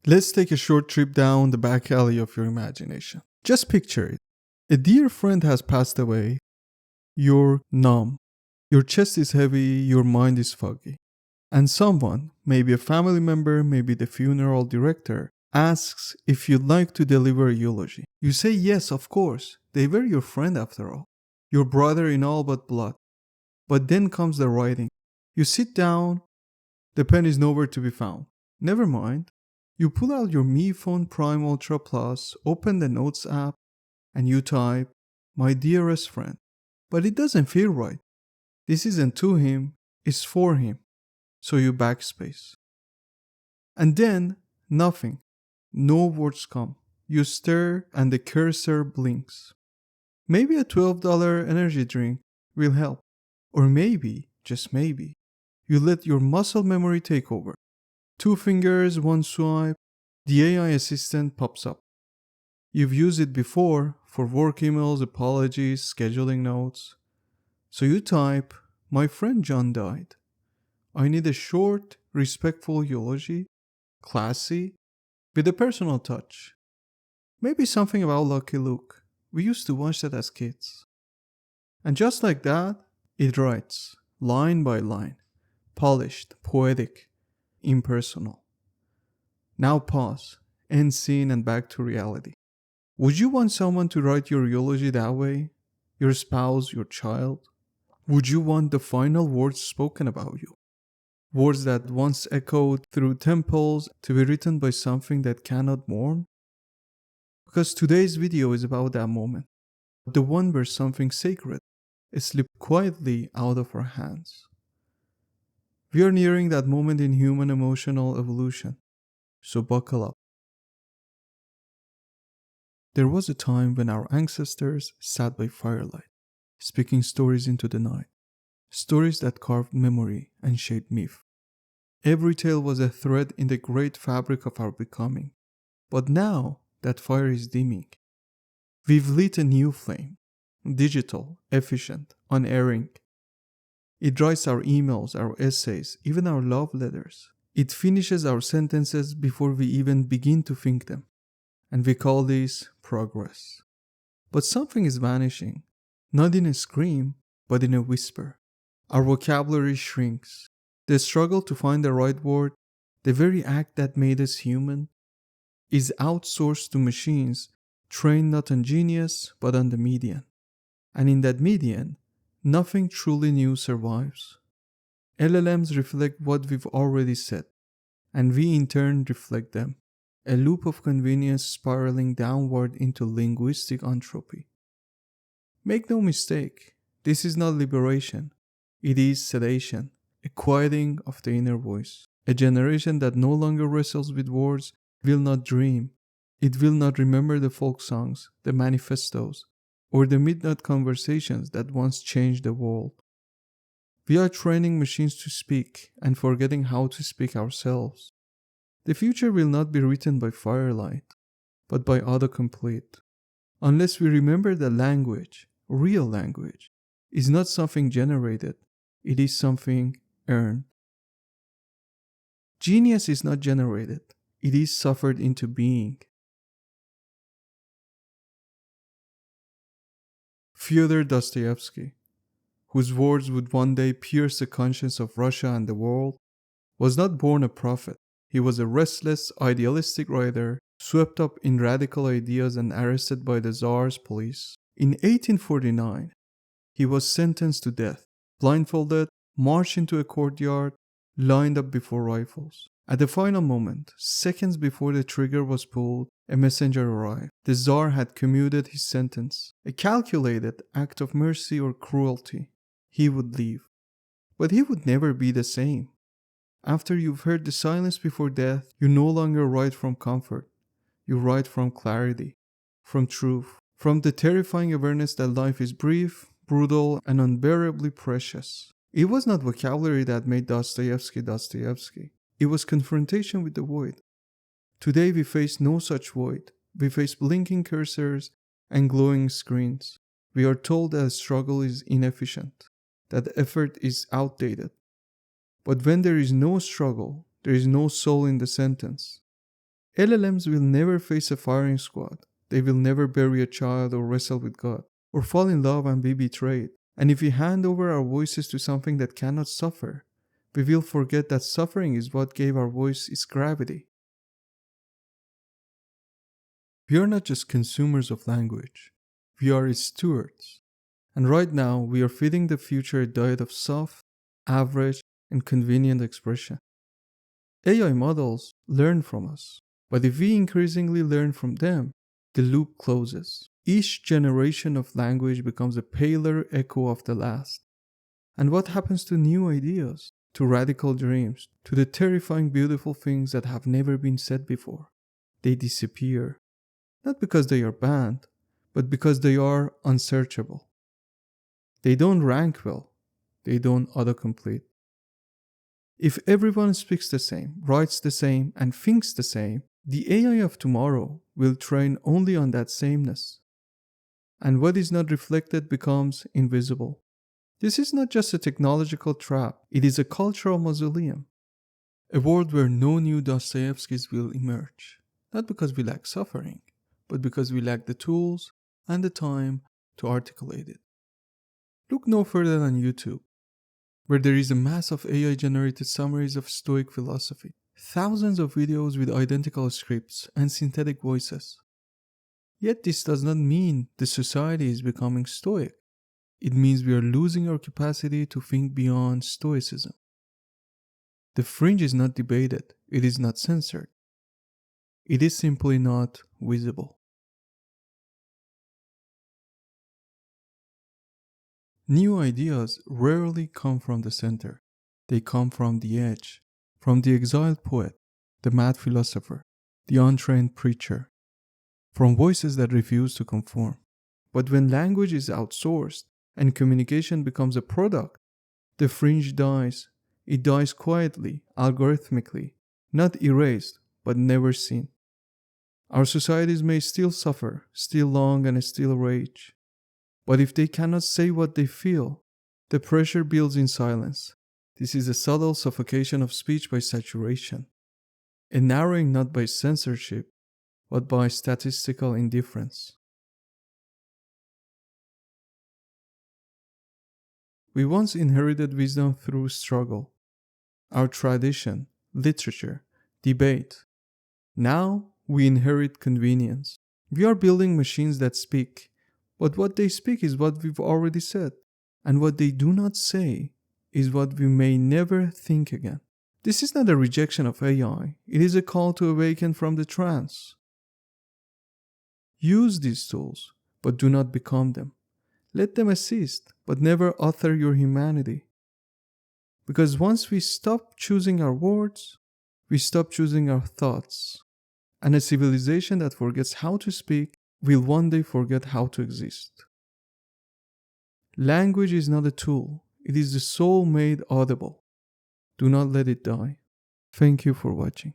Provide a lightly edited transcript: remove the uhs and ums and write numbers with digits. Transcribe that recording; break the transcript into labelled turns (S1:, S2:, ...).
S1: Let's take a short trip down the back alley of your imagination. Just picture it. A dear friend has passed away. You're numb. Your chest is heavy, your mind is foggy. And someone, maybe a family member, maybe the funeral director, asks if you'd like to deliver a eulogy. You say yes, of course. They were your friend after all. Your brother in all but blood. But then comes the writing. You sit down, the pen is nowhere to be found. Never mind. You pull out your Mi Phone Prime Ultra Plus, open the Notes app, and you type, "My dearest friend." But it doesn't feel right. This isn't to him, it's for him. So you backspace. And then, nothing. No words come. You stare and the cursor blinks. Maybe a $12 energy drink will help. Or maybe, just maybe, you let your muscle memory take over. 2 fingers, 1 swipe, the AI assistant pops up. You've used it before for work emails, apologies, scheduling notes. So you type, "My friend John died. I need a short, respectful eulogy, classy, with a personal touch. Maybe something about Lucky Luke. We used to watch that as kids." And just like that, it writes, line by line, polished, poetic, impersonal. Now pause, end scene and back to reality. Would you want someone to write your eulogy that way? Your spouse, your child? Would you want the final words spoken about you? Words that once echoed through temples to be written by something that cannot mourn? Because today's video is about that moment. The one where something sacred slipped quietly out of our hands. We are nearing that moment in human emotional evolution. So buckle up. There was a time when our ancestors sat by firelight, speaking stories into the night. Stories that carved memory and shaped myth. Every tale was a thread in the great fabric of our becoming. But now that fire is dimming. We've lit a new flame. Digital, efficient, unerring. It writes our emails, our essays, even our love letters. It finishes our sentences before we even begin to think them. And we call this progress. But something is vanishing. Not in a scream, but in a whisper. Our vocabulary shrinks. The struggle to find the right word, the very act that made us human, is outsourced to machines trained not on genius but on the median. And in that median, nothing truly new survives. LLMs reflect what we've already said, and we in turn reflect them. A loop of convenience spiraling downward into linguistic entropy. Make no mistake, this is not liberation. It is sedation, a quieting of the inner voice. A generation that no longer wrestles with words will not dream. It will not remember the folk songs, the manifestos, or the midnight conversations that once changed the world. We are training machines to speak and forgetting how to speak ourselves. The future will not be written by firelight, but by autocomplete. Unless we remember that language, real language, is not something generated, it is something earned. Genius is not generated, it is suffered into being. Fyodor Dostoevsky, whose words would one day pierce the conscience of Russia and the world, was not born a prophet. He was a restless, idealistic writer, swept up in radical ideas and arrested by the Tsar's police. In 1849, he was sentenced to death, blindfolded, marched into a courtyard, lined up before rifles. At the final moment, seconds before the trigger was pulled, a messenger arrived. The Tsar had commuted his sentence, a calculated act of mercy or cruelty. He would leave. But he would never be the same. After you've heard the silence before death, you no longer write from comfort. You write from clarity, from truth, from the terrifying awareness that life is brief, brutal, and unbearably precious. It was not vocabulary that made Dostoevsky Dostoevsky. It was confrontation with the void. Today we face no such void. We face blinking cursors and glowing screens. We are told that struggle is inefficient, that effort is outdated. But when there is no struggle, there is no soul in the sentence. LLMs will never face a firing squad. They will never bury a child or wrestle with God, or fall in love and be betrayed. And if we hand over our voices to something that cannot suffer, we will forget that suffering is what gave our voice its gravity. We are not just consumers of language, we are its stewards. And right now, we are feeding the future a diet of soft, average, and convenient expression. AI models learn from us, but if we increasingly learn from them, the loop closes. Each generation of language becomes a paler echo of the last. And what happens to new ideas, to radical dreams, to the terrifying beautiful things that have never been said before? They disappear, not because they are banned, but because they are unsearchable. They don't rank well, they don't autocomplete. If everyone speaks the same, writes the same, and thinks the same, the AI of tomorrow will train only on that sameness. And what is not reflected becomes invisible. This is not just a technological trap, it is a cultural mausoleum. A world where no new Dostoevskys will emerge. Not because we lack suffering, but because we lack the tools and the time to articulate it. Look no further than YouTube, where there is a mass of AI-generated summaries of Stoic philosophy. Thousands of videos with identical scripts and synthetic voices. Yet this does not mean the society is becoming Stoic. It means we are losing our capacity to think beyond Stoicism. The Fringe is not debated, it is not censored. It is simply not visible. New ideas rarely come from the center. They come from the edge, from the exiled poet, the mad philosopher, the untrained preacher, from voices that refuse to conform. But when language is outsourced and communication becomes a product, the Fringe dies. It dies quietly, algorithmically, not erased, but never seen. Our societies may still suffer, still long and still rage. But if they cannot say what they feel, the pressure builds in silence. This is a subtle suffocation of speech by saturation, a narrowing not by censorship, but by statistical indifference. We once inherited wisdom through struggle, our tradition, literature, debate. Now we inherit convenience. We are building machines that speak, but what they speak is what we've already said, and what they do not say is what we may never think again. This is not a rejection of AI, it is a call to awaken from the trance. Use these tools, but do not become them. Let them assist, but never author your humanity. Because once we stop choosing our words, we stop choosing our thoughts. And a civilization that forgets how to speak will one day forget how to exist. Language is not a tool, it is the soul made audible. Do not let it die. Thank you for watching.